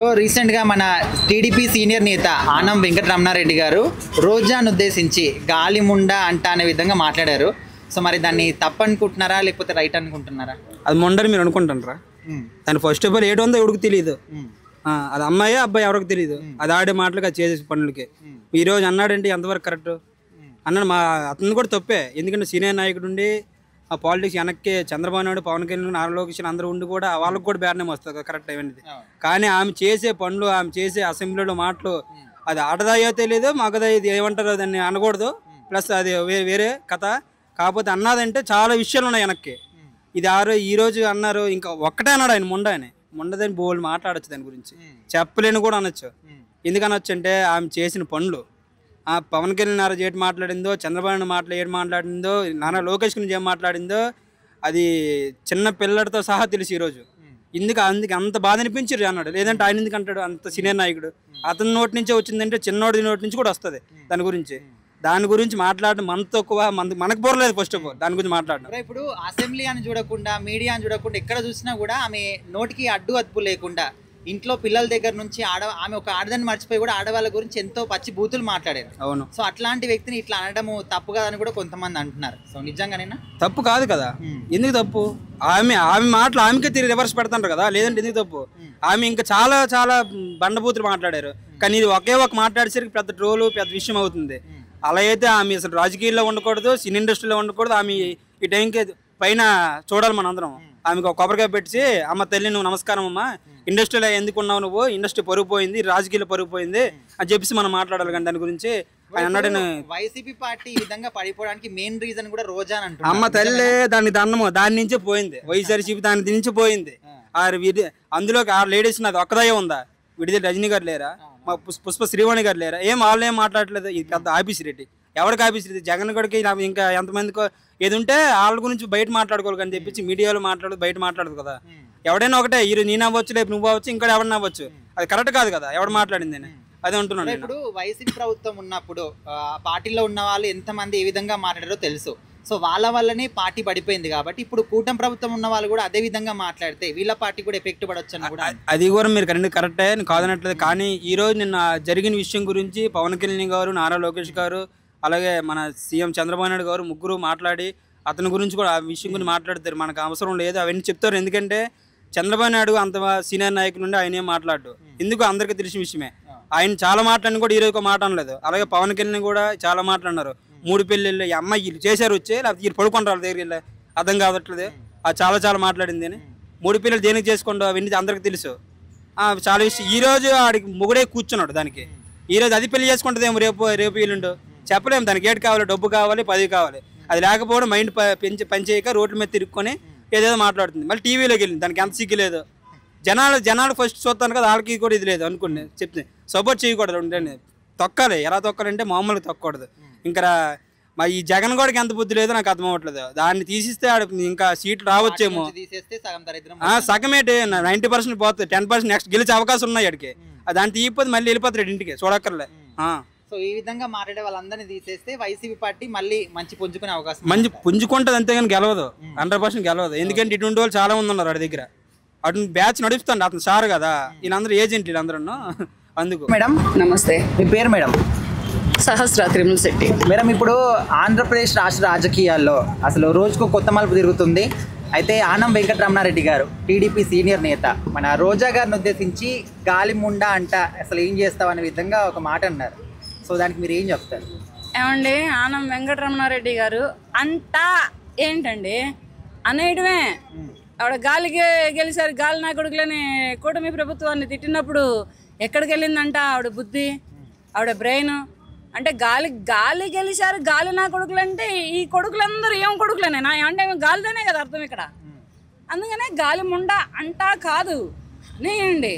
So రీసెంట్గా మన TDP senior నేత ఆనం వెంకటరమణారెడ్డి గారు రోజాను ఉద్దేశించి గాలిముండా అంట అనే విధంగా మాట్లాడారు. సో మరి దాన్ని తప్పనుకుంటున్నారా లేకపోతే రైట్ అనుకుంటున్నారా? అది మొండని మీరు అనుకుంటారా? దాని ఫస్ట్ ఆఫ్ ఆల్ ఏడు ఉందో ఎవరికి తెలియదు. అది అమ్మాయి అబ్బాయి ఎవరికి తెలియదు. అది ఆడే మాటలకి అది చేసే పనులకి ఈరోజు అన్నాడంటే ఎంతవరకు కరెక్ట్ అన్నాడు. అతను కూడా తప్పే. ఎందుకంటే సీనియర్ నాయకుడు ఉండి ఆ పాలిటిక్స్ వెనక్కి చంద్రబాబు నాయుడు, పవన్ కళ్యాణ్, నారా లోకేష్ అందరూ ఉండి కూడా వాళ్ళకి కూడా బ్యాడ్ నేమ్ వస్తుంది కరెక్ట్ అనేది. కానీ ఆమె చేసే పనులు, ఆమె చేసే అసెంబ్లీలో మాటలు అది ఆడదాయో తెలియదు, మగదాయో ఏమంటారో దాన్ని అనకూడదు. ప్లస్ అది వేరే కథ. కాకపోతే అన్నదంటే చాలా విషయాలు ఉన్నాయి వెనక్కి. ఇది ఈరోజు అన్నారు, ఇంకా ఒక్కటే అన్నాడు ఆయన ముండదని బోల్డ్ మాట్లాడచ్చు దాని గురించి, చెప్పలేని కూడా అనొచ్చు. ఎందుకు అనొచ్చు అంటే ఆమె చేసిన పనులు, పవన్ కళ్యాణ్ నారా ఏటి మాట్లాడిందో, చంద్రబాబు ఏటి మాట్లాడిందో, నారా లోకేష్ గురించి ఏం మాట్లాడిందో అది చిన్న పిల్లడితో సహా తెలుసు ఈరోజు. అందుకే అంత బాధ అనిపించారు అన్నాడు. లేదంటే ఆయన ఎందుకు అంటాడు? అంత సీనియర్ నాయకుడు అతని నోటి నుంచే వచ్చిందంటే చిన్నోడి నోటి నుంచి కూడా వస్తుంది దాని గురించి మాట్లాడడం మన తక్కువ, మనకు పోరలేదు. ఫస్ట్ ఆఫ్ ఆల్ దాని గురించి మాట్లాడడం. ఇప్పుడు అసెంబ్లీ అని చూడకుండా, మీడియా అని చూడకుండా, ఎక్కడ చూసినా కూడా ఆమె నోటికి అడ్డు లేకుండా ఇంట్లో పిల్లల దగ్గర నుంచి ఆమె ఒక ఆడదాన్ని మర్చిపోయి కూడా ఆడవాళ్ళ గురించి ఎంతో పచ్చి బూతులు మాట్లాడారు. అవును. సో అట్లాంటి వ్యక్తిని ఇట్లా అనడము తప్పు కాదని కూడా కొంతమంది అంటున్నారు. సో నిజంగానేనా? తప్పు కాదు కదా. ఎందుకు తప్పు? ఆమె మాటలు ఆమెకే తిరిగి రివర్స్ పెడతాంటారు కదా. లేదంటే ఎందుకు తప్పు? ఆమె ఇంకా చాలా చాలా బండబూతులు మాట్లాడారు. కానీ ఇది ఒకే ఒక మాట్లాడేసరికి పెద్ద ట్రోలు, పెద్ద విషయం అవుతుంది. అలా అయితే ఆమె అసలు రాజకీయాల్లో ఉండకూడదు, సినీ ఇండస్ట్రీలో ఉండకూడదు. ఆమె ఈ టైంకి పైన చూడాలి మనందరం. ఆమెకు ఒక కొబ్బరికాయ పెట్టి, అమ్మ తల్లి నువ్వు నమస్కారం అమ్మా, ఇండస్ట్రీలో ఎందుకు ఉన్నావు నువ్వు, ఇండస్ట్రీ పరుగు పోయింది, రాజకీయాలు పరుగు పోయింది అని చెప్పేసి మనం మాట్లాడాలి. కానీ దాని గురించి ఆయన అన్నాడు. వైసీపీ పార్టీ ఈ విధంగా పడిపోవడానికి మెయిన్ రీజన్ కూడా రోజా అంటారు. అమ్మ తల్లి దాని దండము దాని నుంచే పోయింది. వైఎస్ఆర్సీపీ దాని నుంచి పోయింది. అందులో ఆ లేడీస్ నాది ఒక్కదాయే ఉందా? విడుదల రజనీ గారు లేరా? మా పుష్ప శ్రీవాణి గారు లేరా? వాళ్ళు ఏం మాట్లాడలేదు. ఇది పెద్ద ఆఫీస్ రెడ్డి. ఎవరికి ఆఫీస్ రెడ్డి? జగన్ గడికి ఇంకా ఎంతమందికో ఏది ఉంటే వాళ్ళ గురించి బయట మాట్లాడుకోవాలి అని చెప్పి మీడియాలో మాట్లాడదు, బయట మాట్లాడదు కదా. ఎవడైనా ఒకటే, ఈరోజు నేను అవ్వచ్చు, రేపు నువ్వు అవ్వచ్చు, ఇంకా ఎవరైనా అవ్వచ్చు. అది కరెక్ట్ కాదు కదా ఎవడు మాట్లాడింది అని. అదే అంటున్నాను. ఇప్పుడు వైసీపీ ప్రభుత్వం ఉన్నప్పుడు పార్టీలో ఉన్న వాళ్ళు ఎంతమంది ఏ విధంగా మాట్లాడారో తెలుసు. సో వాళ్ళ వల్లనే పార్టీ పడిపోయింది. కాబట్టి ఇప్పుడు కూటమి ప్రభుత్వం ఉన్న వాళ్ళు కూడా అదే విధంగా మాట్లాడితే వీళ్ళ పార్టీ కూడా ఎఫెక్ట్ పడవచ్చు అని కూడా. అది కూడా మీరు కరెక్టే కాదనట్లేదు. కానీ ఈరోజు నిన్న జరిగిన విషయం గురించి పవన్ కళ్యాణ్ గారు, నారా లోకేష్ గారు, అలాగే మన సీఎం చంద్రబాబు నాయుడు గారు ముగ్గురు మాట్లాడి అతని గురించి కూడా ఆ విషయం గురించి మాట్లాడతారు. మనకు అవసరం లేదు అవన్నీ చెప్తారు. ఎందుకంటే చంద్రబాబు నాయుడు అంత సీనియర్ నాయకులు నుండి ఆయన ఏం మాట్లాడు. ఎందుకు అందరికీ తెలిసిన విషయమే. ఆయన చాలా మాట్లాడిన కూడా ఈరోజు ఒక మాట అనలేదు. అలాగే పవన్ కళ్యాణ్ కూడా చాలా మాట్లాడినారు. 3 పెళ్ళిళ్ళు ఈ అమ్మాయి వీళ్ళు చేశారు వచ్చే, లేకపోతే వీళ్ళు పడుకుంటారు దగ్గర వెళ్ళి, అర్థం కావట్లేదు. అది చాలా మాట్లాడింది అని. 3 పెళ్ళిళ్ళు దేనికి చేసుకుంటావు అవన్నీ అందరికి తెలుసు. చాలా విషయం. ఈరోజు ఆడికి మొగుడే కూర్చున్నాడు దానికి. ఈరోజు అది పెళ్లి చేసుకుంటుందేమో రేపు వీళ్ళుండు చెప్పలేము. దానికి ఏడు కావాలి, డబ్బు కావాలి, పదవి కావాలి. అది లేకపోవడం మైండ్ పనిచేయక రోడ్ల మీద తిరుక్కొని ఏదేదో మాట్లాడుతుంది. మళ్ళీ టీవీలోకి వెళ్ళింది. దానికి ఎంత సిగ్గు లేదు. జనాలు ఫస్ట్ చూస్తాను కదా, వాళ్ళకి కూడా ఇది లేదు అనుకుని చెప్తే సపోర్ట్ చేయకూడదు. ఉండండి తొక్కాలి. ఎలా తొక్కాలంటే మామూలుగా తొక్కకూడదు. ఇంకా మరి ఈ జగన్ గోడకి ఎంత బుద్ధి లేదో నాకు అర్థం అవ్వట్లేదు. దాన్ని తీసిస్తే ఇంకా సీట్లు రావచ్చేమో. సగమేంటి 90% పోతుంది, 10% నెక్స్ట్ గెలిచే అవకాశం ఉన్నాయి అడికి. దాన్ని తీయకపోతే మళ్ళీ వెళ్ళిపోతాడు ఇంటికి, చూడక్కర్లే. సో ఈ విధంగా మాట్లాడే వాళ్ళందరినీ తీసేస్తే వైసీపీ పార్టీ మళ్ళీ మంచి పుంజుకునే అవకాశం, మంచి పుంజుకుంటుంది. అంతేగాని గెలవదు, 100% గెలవదు. ఎందుకంటే ఇటువంటి వాళ్ళు చాలా మంది ఉన్నారు వాడి దగ్గర. అటు బ్యాచ్ నడుపుతాండి అతను సార్ కదా. వీళ్ళందరూ ఏజెంట్లు వీళ్ళందరూ. అందుకు మేడం నమస్తే. మీ పేరు మేడం? సహస్ర త్రిముల్ శెట్టి. మేడం ఇప్పుడు ఆంధ్రప్రదేశ్ రాష్ట్ర రాజకీయాల్లో అసలు రోజుకు కొత్త మలుపు తిరుగుతుంది. అయితే ఆనం వెంకటరమణారెడ్డి గారు టీడీపీ సీనియర్ నేత మన రోజా గారిని ఉద్దేశించి గాలిముండా అంట అసలు ఏం చేస్తావు అనే విధంగా ఒక మాట అన్నారు. సో దానికి మీరు ఏం చెప్తారు? ఏమండి, ఆనం వెంకటరమణారెడ్డి గారు అంటా ఏంటండి అనేయడమే. ఆవిడ గెలిచారు, గాలి నా కొడుకులని కూటమి ప్రభుత్వాన్ని తిట్టినప్పుడు ఎక్కడికి వెళ్ళిందంట ఆవిడ బుద్ధి, ఆవిడ బ్రెయిన్. అంటే గాలి గెలిచారు, గాలి నా కొడుకులు అంటే ఈ కొడుకులందరూ ఏం కొడుకులేనా అంటే గాలిదనే కదా అర్థం ఇక్కడ. అందుకనే గాలి ముండా అంటా కాదు నేయండి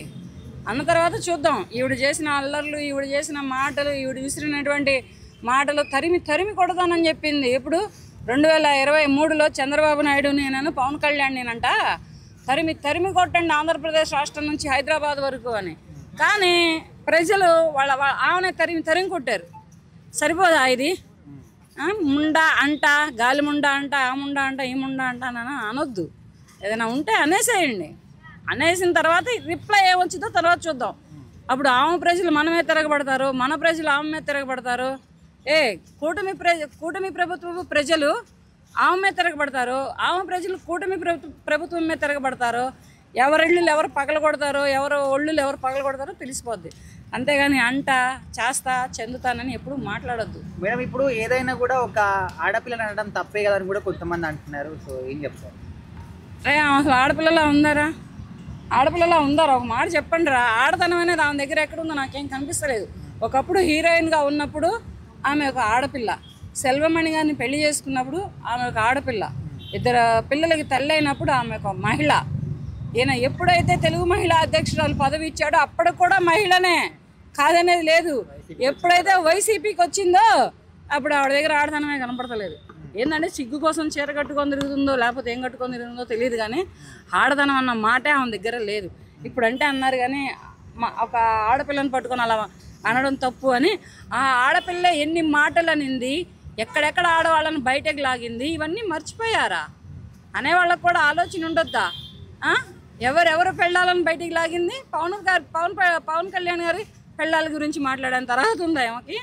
అన్న తర్వాత చూద్దాం. ఈవిడ చేసిన అల్లర్లు, ఈవిడ చేసిన మాటలు, ఈవిడ విసిరినటువంటి మాటలు తరిమి కొడతానని చెప్పింది. ఇప్పుడు 2023లో చంద్రబాబు నాయుడు నేనను, పవన్ కళ్యాణ్ నేనంట తరిమి కొట్టండి ఆంధ్రప్రదేశ్ రాష్ట్రం నుంచి హైదరాబాద్ వరకు అని. కానీ ప్రజలు ఆమెనే తరిమి కొట్టారు. సరిపోదా ఇది? ముండా అంట, గాలి ముండా అంట, ఆ ముండా అంట, ఈ ముండా అంట అని అనొద్దు. ఏదైనా ఉంటే అనేసేయండి. అనేసిన తర్వాత రిప్లై ఏమొచ్చిందో తర్వాత చూద్దాం. అప్పుడు ఆమె ప్రజలు మనమే తిరగబడతారు, మన ప్రజలు ఆమె మీద తిరగబడతారు. కూటమి ప్రభుత్వ ప్రజలు ఆమె మీద తిరగబడతారు, ఆమె ప్రజలు కూటమి ప్రభుత్వం మీద తిరగబడతారు. ఎవరిళ్ళు ఎవరు పగల కొడతారో, ఎవరు ఒళ్ళు ఎవరు పగల కొడతారో తెలిసిపోద్ది. అంతేగాని చేస్తా చెందుతానని ఎప్పుడు మాట్లాడొద్దు మేడం. ఇప్పుడు ఏదైనా కూడా ఒక ఆడపిల్లని అనడం తప్పే కదా అని కూడా కొంతమంది అంటున్నారు. సో ఏం చెప్తారు? అసలు ఆడపిల్లలా ఉందారా? ఒక మాట చెప్పండి రా. ఆడతనం అనేది ఆమె దగ్గర ఎక్కడుందో నాకేం కనిపిస్తలేదు. ఒకప్పుడు హీరోయిన్గా ఉన్నప్పుడు ఆమె ఒక ఆడపిల్ల, సెల్వమణి గారిని పెళ్లి చేసుకున్నప్పుడు ఆమె ఒక ఆడపిల్ల, 2 పిల్లలకి తల్లి అయినప్పుడు ఆమె ఒక మహిళ. ఈయన ఎప్పుడైతే తెలుగు మహిళా అధ్యక్షురాలు పదవి ఇచ్చాడో అప్పటికి కూడా మహిళనే, కాదనేది లేదు. ఎప్పుడైతే వైసీపీకి వచ్చిందో అప్పుడు ఆవిడ దగ్గర ఆడతనమే కనపడతలేదు. ఏంటంటే సిగ్గు కోసం చీర కట్టుకొని తిరుగుతుందో లేకపోతే ఏం కట్టుకొని తిరుగుతుందో తెలియదు, కానీ ఆడతనం అన్న మాటే ఆమె దగ్గర లేదు. ఇప్పుడు అంటే అన్నారు కానీ ఒక ఆడపిల్లని పట్టుకొని అలా అనడం తప్పు అని. ఆ ఆడపిల్ల ఎన్ని మాటలు అనింది, ఎక్కడెక్కడ ఆడవాళ్ళని బయటకు లాగింది, ఇవన్నీ మర్చిపోయారా? అనేవాళ్ళకు కూడా ఆలోచన ఉండొద్దా? ఎవరెవరు పెళ్ళాలని బయటికి లాగింది? పవన్ కళ్యాణ్ గారి పెళ్ళాల గురించి మాట్లాడేంత అర్హత ఉందా ఏమకి?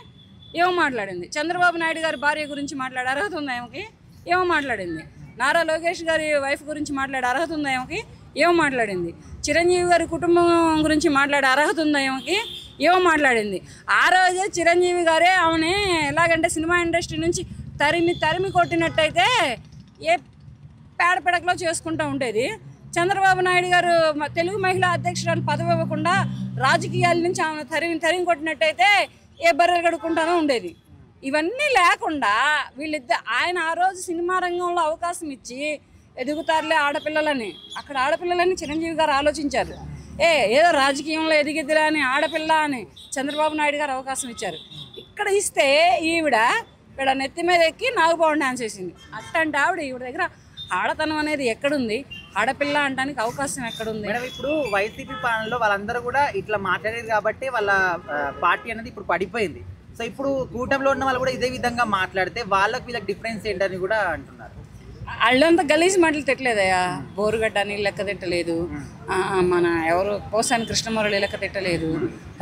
ఏమో మాట్లాడింది. చంద్రబాబు నాయుడు గారి భార్య గురించి మాట్లాడే అర్హత ఉందా ఏమకి? ఏమో మాట్లాడింది. నారా లోకేష్ గారి వైఫ్ గురించి మాట్లాడే అర్హత ఉందా ఏమకి? ఏమో మాట్లాడింది. చిరంజీవి గారి కుటుంబం గురించి మాట్లాడే అర్హత ఉందా ఏమకి? ఏమో మాట్లాడింది. ఆ రోజే చిరంజీవి గారే ఆమెని ఎలాగంటే సినిమా ఇండస్ట్రీ నుంచి తరిమి కొట్టినట్టయితే ఏ పేడపెడకలో చేసుకుంటూ ఉండేది. చంద్రబాబు నాయుడు గారు తెలుగు మహిళా అధ్యక్షురాలు పదవి ఇవ్వకుండా రాజకీయాల నుంచి ఆమెను తరిమి కొట్టినట్టయితే ఏ బర్రెలు కడుక్కుంటానో ఉండేది. ఇవన్నీ లేకుండా ఆయన ఆ రోజు సినిమా రంగంలో అవకాశం ఇచ్చి ఎదుగుతారులే ఆడపిల్లలని, అక్కడ ఆడపిల్లలని చిరంజీవి గారు ఆలోచించారు. ఏదో రాజకీయంలో ఎదిగిద్దిరా అని ఆడపిల్ల అని చంద్రబాబు నాయుడు గారు అవకాశం ఇచ్చారు. ఇక్కడ ఇస్తే ఈవిడ నెత్తి మీద ఎక్కి నాగబాబు డాన్స్ చేసింది. అట్టంటే ఈవిడ దగ్గర ఆడతనం అనేది ఎక్కడుంది? ఆడపిల్ల అంటానికి అవకాశం ఎక్కడుంది? మేడం ఇప్పుడు వైసీపీ పాలనలో వాళ్ళందరూ కూడా ఇట్లా మాట్లాడేది కాబట్టి వాళ్ళ పార్టీ అనేది ఇప్పుడు పడిపోయింది. సో ఇప్పుడు కూటమిలో ఉన్న వాళ్ళు కూడా ఇదే విధంగా మాట్లాడితే వీళ్ళకి డిఫరెన్స్ ఏంటని కూడా అంటున్నారు. వాళ్ళంతా గలీజ్ మాటలు తిట్టలేదయ్యా. బోరుగడ్డ అని లెక్క తిట్టలేదు, మన ఎవరు పోసాని కృష్ణమురళి లెక్క తిట్టలేదు,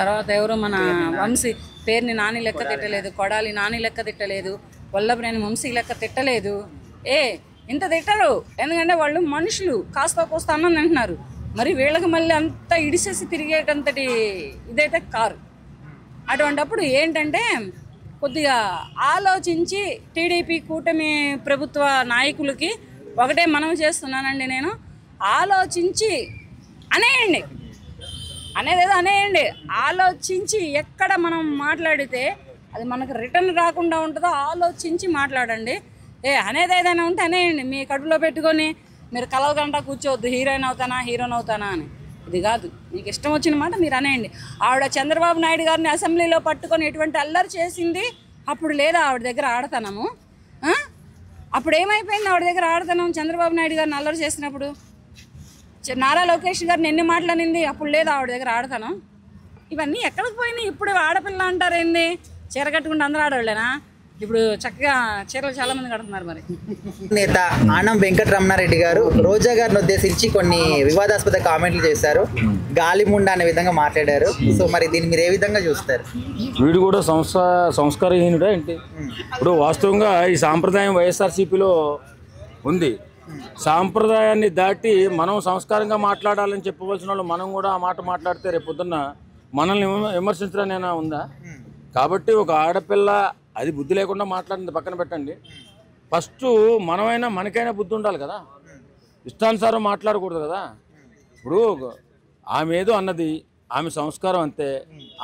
తర్వాత ఎవరు మన వంశీ పేరుని నాని లెక్క తిట్టలేదు, కొడాలి నాని లెక్క తిట్టలేదు, వల్లభనేని వంశీ లెక్క తిట్టలేదు. ఇంత తిట్టరు, ఎందుకంటే వాళ్ళు మనుషులు, కాస్త కోస్త అన్నం తింటున్నారు. మరి వీళ్ళకి మళ్ళీ అంతా ఇడిసేసి తిరిగేటంతటి ఇదైతే కారు. అటువంటప్పుడు ఏంటంటే కొద్దిగా ఆలోచించి టీడీపీ కూటమి ప్రభుత్వ నాయకులకి ఒకటే మనవి చేస్తున్నానండి, నేను ఆలోచించి అనేయండి. ఆలోచించి ఎక్కడ మనం మాట్లాడితే అది మనకు రిటర్న్ రాకుండా ఉంటుందో ఆలోచించి మాట్లాడండి. అనేది ఏదైనా ఉంటే అనేయండి. మీ కడుపులో పెట్టుకొని మీరు కలలు గంట కూర్చోవద్దు, హీరోయిన్ అవుతానా అని. ఇది కాదు, మీకు ఇష్టం వచ్చిన మాట మీరు అనేయండి. ఆవిడ చంద్రబాబు నాయుడు గారిని అసెంబ్లీలో పట్టుకొని ఎటువంటి అల్లరి చేసింది, అప్పుడు లేదా ఆవిడ దగ్గర ఆడతనము? అప్పుడు ఏమైపోయింది ఆవిడ దగ్గర ఆడతనం? చంద్రబాబు నాయుడు గారిని అల్లరి చేసినప్పుడు నారా లోకేష్ గారిని ఎన్ని మాటలు అనింది, అప్పుడు లేదా ఆవిడ దగ్గర ఆడతనం? ఇవన్నీ ఎక్కడికి పోయినాయి? ఇప్పుడు ఆడపిల్ల అంటారేంది? చీర కట్టుకుంటే అందరూ ఆడవాళ్ళేనా? ఇప్పుడు చక్కగా చీరలు చాలా మంది కడుతున్నారు. మరి నేత ఆనం వెంకటరమణారెడ్డి గారు రోజా గారిని ఉద్దేశించి కొన్ని వివాదాస్పద కామెంట్లు చేశారు, గాలిముండ అనే విధంగా మాట్లాడారు. సో మరి దీన్ని మీరు ఏ విధంగా చూస్తారు? వీడు కూడా సంస్కారహీనుడా ఏంటి? ఇప్పుడు వాస్తవంగా ఈ సాంప్రదాయం వైఎస్ఆర్సీపీలో ఉంది. సాంప్రదాయాన్ని దాటి మనం సంస్కారంగా మాట్లాడాలని చెప్పవలసిన వాళ్ళు మనం కూడా ఆ మాట మాట్లాడితే రేపు పొద్దున్న మనల్ని విమర్శించడం ఉందా? కాబట్టి ఒక ఆడపిల్ల అది బుద్ధి లేకుండా మాట్లాడింది పక్కన పెట్టండి. ఫస్ట్ మనకైనా బుద్ధి ఉండాలి కదా, ఇష్టానుసారం మాట్లాడకూడదు కదా. ఇప్పుడు ఆమె ఏదో అన్నది, ఆమె సంస్కారం అంతే.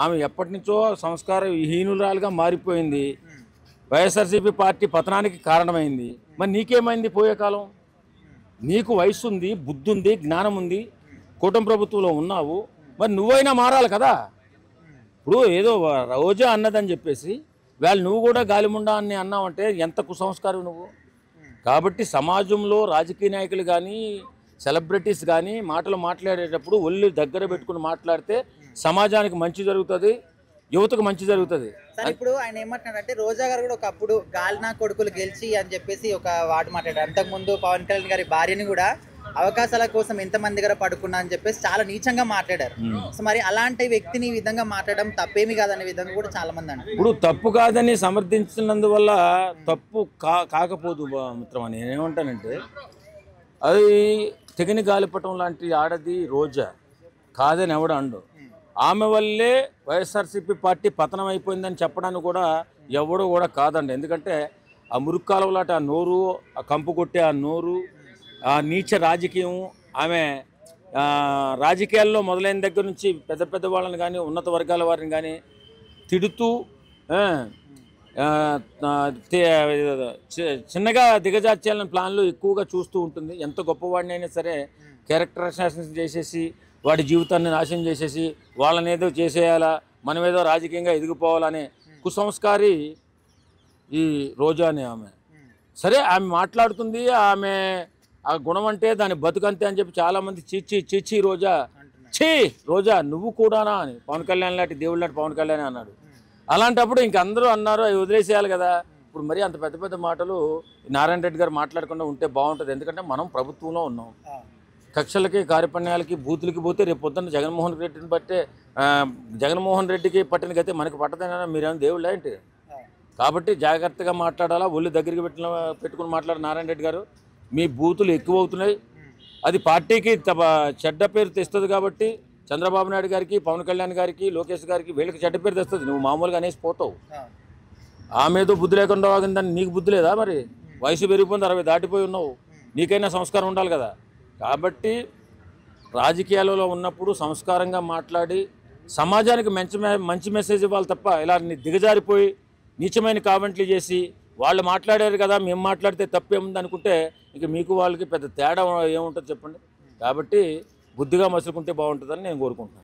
ఆమె ఎప్పటి నుంచో సంస్కార హీనురాలుగా మారిపోయింది, వైఎస్ఆర్సీపీ పార్టీ పతనానికి కారణమైంది. మరి నీకేమైంది? పోయే కాలం నీకు వయసు ఉంది, బుద్ధి ఉంది, జ్ఞానం ఉంది, కూటమి ప్రభుత్వంలో ఉన్నావు, మరి నువ్వైనా మారాలి కదా. ఇప్పుడు ఏదో రోజా అన్నదని చెప్పేసి నువ్వు కూడా గాలిముండా అని అన్నావంటే ఎంత కుసంస్కారం నువ్వు. కాబట్టి సమాజంలో రాజకీయ నాయకులు కానీ సెలబ్రిటీస్ కానీ మాటలు మాట్లాడేటప్పుడు ఒళ్ళు దగ్గర పెట్టుకుని మాట్లాడితే సమాజానికి మంచి జరుగుతుంది, యువతకు మంచి జరుగుతుంది. ఇప్పుడు ఆయన ఏమంటున్నారంటే రోజా గారు కూడా ఒకప్పుడు గాలినా కొడుకులు గెలిచి అని చెప్పేసి ఒక వాడు మాట్లాడారు. అంతకుముందు పవన్ కళ్యాణ్ గారి భార్యని కూడా అవకాశాల కోసం ఎంతమంది దగ్గర పడుకున్నా అని చెప్పేసి చాలా నీచంగా మాట్లాడారు. సో మరి అలాంటి వ్యక్తిని ఈ విధంగా మాట్లాడడం తప్పేమి కాదనే విధంగా కూడా చాలా మంది అంటారు. ఇప్పుడు తప్పు కాదని సమర్థించినందువల్ల తప్పు కాకపోదు మిత్రమా. నేనేమంటానంటే అది తెగిన గాలిపటం లాంటి ఆడది రోజా, కాదని ఎవడు అండు. ఆమె వల్లే వైఎస్ఆర్సీపీ పార్టీ పతనం అయిపోయిందని చెప్పడానికి కూడా ఎవడు కూడా కాదండి. ఎందుకంటే ఆ మురుక్కాలలాట ఆ నోరు, ఆ కంపు కొట్టే ఆ నోరు, ఆ నీచ రాజకీయం, ఆమె రాజకీయాల్లో మొదలైన దగ్గర నుంచి పెద్ద పెద్ద వాళ్ళని కానీ ఉన్నత వర్గాల వారిని కానీ తిడుతూ చిన్నగా దిగజార్చాలని ప్లాన్లు ఎక్కువగా చూస్తూ ఉంటుంది. ఎంత గొప్పవాడిని అయినా సరే క్యారెక్టర్ అసాసినేషన్ చేసేసి వాడి జీవితాన్ని నాశనం చేసేసి వాళ్ళని ఏదో చేసేయాలా, మనమేదో రాజకీయంగా ఎదిగిపోవాలనే కుసంస్కారి ఈ రోజా అనే ఆమె. సరే ఆమె మాట్లాడుతుంది, ఆమె ఆ గుణం అంటే దాని బతుకంతే అని చెప్పి చాలామంది చీచి రోజా నువ్వు కూడానా అని పవన్ కళ్యాణ్ లాంటి దేవుడు లాంటి పవన్ కళ్యాణ్ అన్నాడు. అలాంటప్పుడు ఇంక అందరూ అన్నారు అవి వదిలేసేయాలి కదా. ఇప్పుడు మరి అంత పెద్ద పెద్ద మాటలు నారాయణ రెడ్డి గారు మాట్లాడకుండా ఉంటే బాగుంటుంది. ఎందుకంటే మనం ప్రభుత్వంలో ఉన్నాం. కక్షలకి కార్యపణ్యాలకి బూతులకి పోతే రేపు పొద్దున్న జగన్మోహన్ రెడ్డికి పట్టిన గతే మనకి పట్టదైనా మీరేమో దేవుళ్ళ ఏంటి. కాబట్టి జాగ్రత్తగా మాట్లాడాలా, ఒళ్ళు దగ్గరికి పెట్టుకుని మాట్లాడారు నారాయణ రెడ్డి గారు. మీ బూతులు ఎక్కువ అవుతున్నాయి, అది పార్టీకి చెడ్డ పేరు తెస్తుంది. కాబట్టి చంద్రబాబు నాయుడు గారికి, పవన్ కళ్యాణ్ గారికి, లోకేష్ గారికి వీళ్ళకి చెడ్డ పేరు తెస్తుంది. నువ్వు మామూలుగా అనేసి పోతావు. ఆమెదో బుద్ధి లేకుండా వాగిందని నీకు బుద్ధి లేదా? మరి వయసు పెరిగిపోయింది, 60 దాటిపోయి ఉన్నావు, నీకైనా సంస్కారం ఉండాలి కదా. కాబట్టి రాజకీయాలలో ఉన్నప్పుడు సంస్కారంగా మాట్లాడి సమాజానికి మంచి మెసేజ్ ఇవ్వాలి తప్ప ఇలా దిగజారిపోయి నీచమైన కామెంట్లు చేసి వాళ్ళు మాట్లాడారు కదా మేము మాట్లాడితే తప్పేముంది అనుకుంటే ఇక మీకు వాళ్ళకి పెద్ద తేడా ఏముంటుంది చెప్పండి. కాబట్టి బుద్ధిగా మసులుకుంటే బాగుంటుందని నేను కోరుకుంటున్నాను.